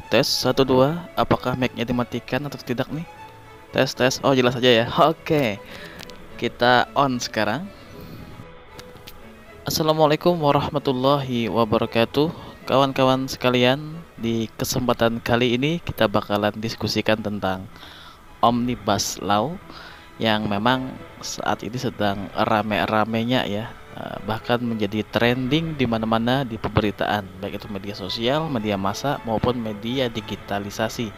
Tes 1 2, apakah mic-nya dimatikan atau tidak nih? Tes tes. Oh, jelas aja ya. Oke. Kita on sekarang. Assalamualaikum warahmatullahi wabarakatuh. Kawan-kawan sekalian, di kesempatan kali ini kita bakalan diskusikan tentang Omnibus Law yang memang saat ini sedang rame-ramenya ya. Bahkan menjadi trending di mana-mana di pemberitaan, baik itu media sosial, media massa maupun media digitalisasi.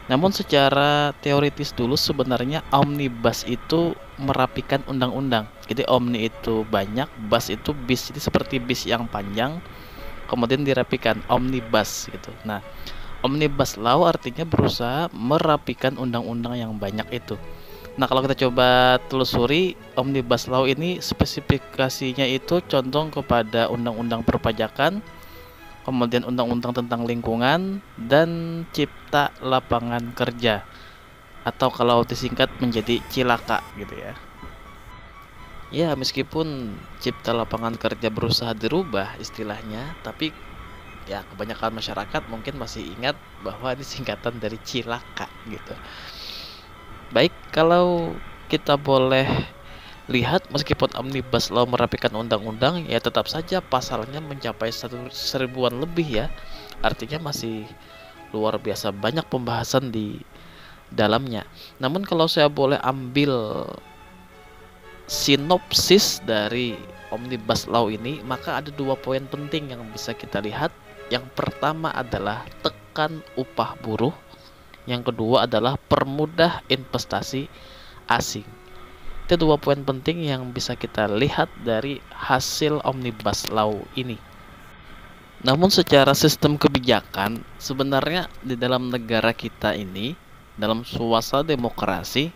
Namun secara teoritis dulu sebenarnya omnibus itu merapikan undang-undang. Jadi omni itu banyak, bus itu bis, jadi seperti bis yang panjang kemudian dirapikan omnibus gitu. Nah, omnibus law artinya berusaha merapikan undang-undang yang banyak itu. Nah, kalau kita coba telusuri, Omnibus Law ini spesifikasinya itu condong kepada undang-undang perpajakan, kemudian undang-undang tentang lingkungan, dan cipta lapangan kerja. Atau kalau disingkat menjadi cilaka gitu ya. Ya, meskipun cipta lapangan kerja berusaha dirubah istilahnya, tapi ya kebanyakan masyarakat mungkin masih ingat bahwa ini singkatan dari cilaka gitu. Baik, kalau kita boleh lihat meskipun Omnibus Law merapikan undang-undang, ya tetap saja pasalnya mencapai 1.000-an lebih ya. Artinya masih luar biasa banyak pembahasan di dalamnya. Namun kalau saya boleh ambil sinopsis dari Omnibus Law ini, maka ada 2 poin penting yang bisa kita lihat. Yang pertama adalah tekan upah buruh. Yang kedua adalah permudah investasi asing. Itu 2 poin penting yang bisa kita lihat dari hasil Omnibus Law ini. Namun secara sistem kebijakan, sebenarnya di dalam negara kita ini, dalam suasana demokrasi,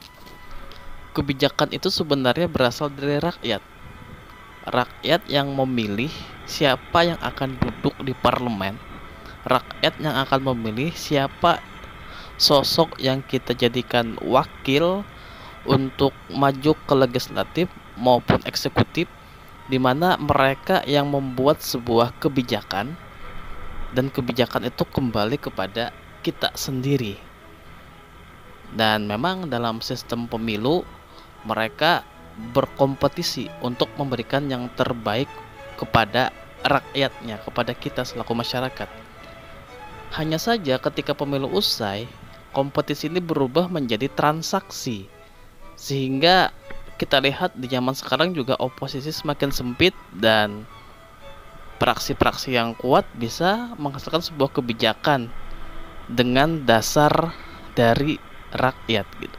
kebijakan itu sebenarnya berasal dari rakyat. Rakyat yang memilih siapa yang akan duduk di parlemen. Rakyat yang akan memilih siapa sosok yang kita jadikan wakil untuk maju ke legislatif maupun eksekutif, di mana mereka yang membuat sebuah kebijakan dan kebijakan itu kembali kepada kita sendiri. Dan memang dalam sistem pemilu mereka berkompetisi untuk memberikan yang terbaik kepada rakyatnya, kepada kita selaku masyarakat. Hanya saja ketika pemilu usai, kompetisi ini berubah menjadi transaksi, sehingga kita lihat di zaman sekarang juga oposisi semakin sempit dan praksi-praksi yang kuat bisa menghasilkan sebuah kebijakan dengan dasar dari rakyat gitu.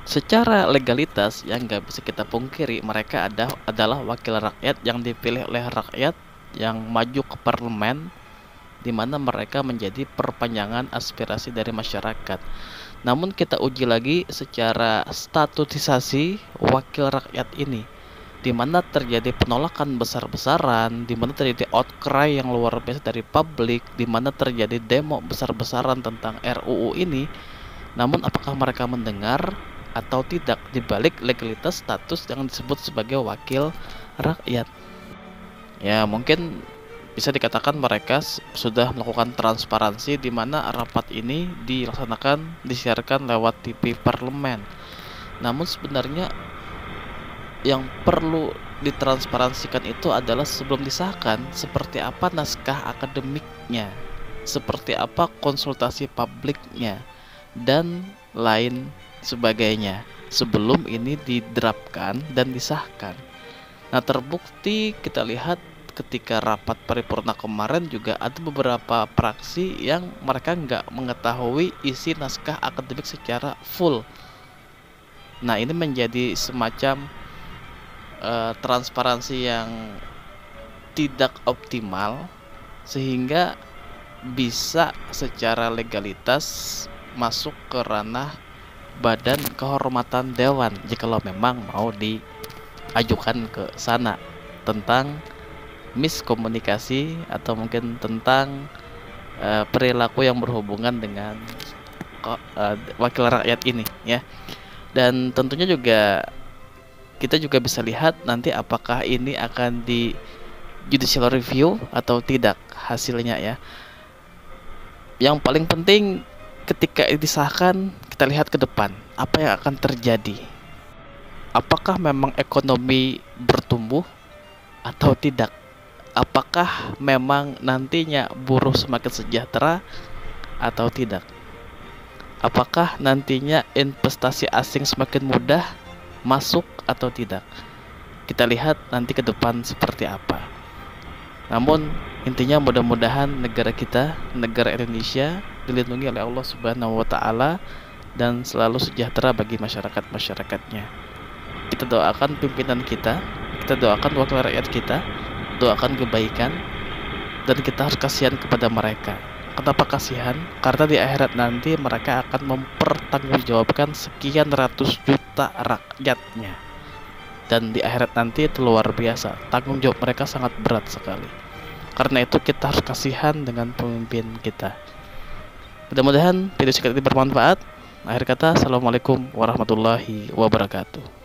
Secara legalitas yang nggak bisa kita pungkiri, mereka adalah wakil rakyat yang dipilih oleh rakyat yang maju ke parlemen, di mana mereka menjadi perpanjangan aspirasi dari masyarakat. Namun kita uji lagi secara statusisasi wakil rakyat ini, di mana terjadi penolakan besar-besaran, di mana terjadi outcry yang luar biasa dari publik, di mana terjadi demo besar-besaran tentang RUU ini. Namun apakah mereka mendengar atau tidak di balik legalitas status yang disebut sebagai wakil rakyat? Ya, mungkin bisa dikatakan mereka sudah melakukan transparansi, di mana rapat ini disiarkan lewat TV parlemen. Namun sebenarnya yang perlu ditransparansikan itu adalah sebelum disahkan, seperti apa naskah akademiknya, seperti apa konsultasi publiknya, dan lain sebagainya sebelum ini diterapkan dan disahkan. Nah, terbukti kita lihat ketika rapat paripurna kemarin juga ada beberapa praksi yang mereka nggak mengetahui isi naskah akademik secara full. Nah, ini menjadi semacam transparansi yang tidak optimal, sehingga bisa secara legalitas masuk ke ranah badan kehormatan dewan jikalau memang mau diajukan ke sana tentang miskomunikasi atau mungkin tentang perilaku yang berhubungan dengan wakil rakyat ini ya. Dan tentunya juga kita juga bisa lihat nanti apakah ini akan judicial review atau tidak hasilnya ya. Yang paling penting ketika disahkan, kita lihat ke depan apa yang akan terjadi. Apakah memang ekonomi bertumbuh atau tidak? Apakah memang nantinya buruh semakin sejahtera atau tidak? Apakah nantinya investasi asing semakin mudah masuk atau tidak? Kita lihat nanti ke depan seperti apa. Namun intinya mudah-mudahan negara kita, negara Indonesia, dilindungi oleh Allah Subhanahu wa taala dan selalu sejahtera bagi masyarakat-masyarakatnya. Kita doakan pimpinan kita doakan wakil rakyat kita, doakan kebaikan, dan kita harus kasihan kepada mereka. Kenapa kasihan? Karena di akhirat nanti mereka akan mempertanggungjawabkan sekian ratus juta rakyatnya. Dan di akhirat nanti itu luar biasa, tanggung jawab mereka sangat berat sekali. Karena itu kita harus kasihan dengan pemimpin kita. Mudah-mudahan video singkat ini bermanfaat. Akhir kata, assalamualaikum warahmatullahi wabarakatuh.